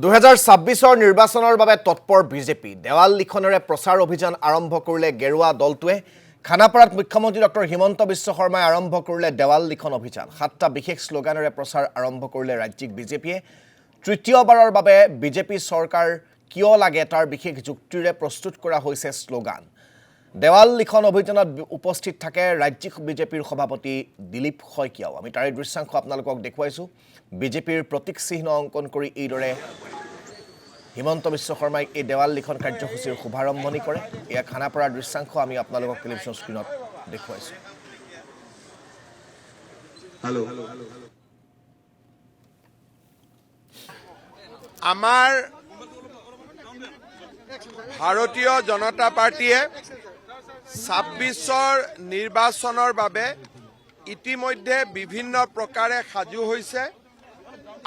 2026 নিৰ্বাচনৰ বাবে তৎপৰ বিজেপি দেৱাল লিখনেৰে প্ৰচাৰ অভিযান আৰম্ভ কৰিলে গেৰুৱা দলটোৱে খানাপাৰাত মুখ্যমন্ত্ৰী ডক্টৰ হিমন্ত বিশ্ব শৰ্মাই আৰম্ভ কৰিলে দেৱাল লিখন অভিযান 7টা বিশেষ শ্লোগানেৰে প্ৰচাৰ আৰম্ভ কৰিলে ৰাজ্যিক বিজেপিয়ে তৃতীয়বাৰৰ বাবে বিজেপি চৰকাৰ কিয় লাগে তাৰ বিশেষ যুক্তিৰে প্ৰস্তুত কৰা হৈছে শ্লোগান দেৱাল লিখন অভিযানত উপস্থিত থাকে ৰাজ্যিক বিজেপিৰ সভাপতি দিলীপ শইকীয়াও আমি তাৰে দৃশ্যাংশ আপোনালোকক দেখুৱাইছো বিজেপিৰ প্ৰতীক চিহ্ন অংকন কৰি এইদৰে হিমন্ত বিশ্ব শৰ্মাই এই দেৱাল লিখন কাৰ্যসূচীৰ শুভাৰম্ভণি কৰে এয়া খানাপাৰাৰ দৃশ্যাংশ আমি আপোনালোকক টেলিভিছন স্ক্ৰীনত দেখুৱাইছো হেল্ল' আমাৰ ভাৰতীয় জনতা পাৰ্টিয়ে 26ৰ নিৰ্বাচনৰ বাবে ইতিমধ্যে বিভিন্ন প্ৰকাৰে সাজু হৈছে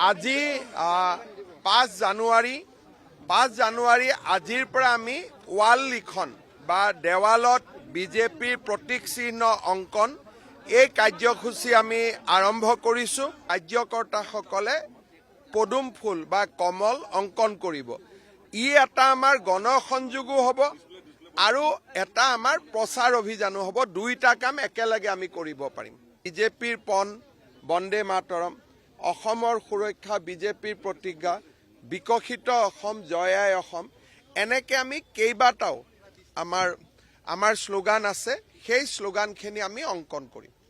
আজি 5 জানুৱাৰী আজিৰ পৰা আমি ৱাল লিখন বা দেৱালত বিজেপিৰ প্ৰতীক চিহ্ন অংকন এই কাৰ্যসূচী আমি আৰম্ভ কৰিছো কাৰ্যকৰ্তাসকলে পদুম ফুল বা কমল অংকন কৰিব ই এটা আমাৰ গণসংযোগো হ'ব আৰু এটা আমাৰ প্ৰচাৰ অভিযানো হ'ব দুইটা কাম একেলগে আমি কৰিব পাৰিম বিজেপিৰ পন বন্দে মাতৰম অসমৰ সুৰক্ষা বিজেপিৰ প্ৰতিজ্ঞা বিকশিত অসম জয়াই অসম এনেকে আমি কেইবাটাও আমাৰ শ্লোগান আছে সেই শ্লোগানখিনি আমি অংকন কৰিম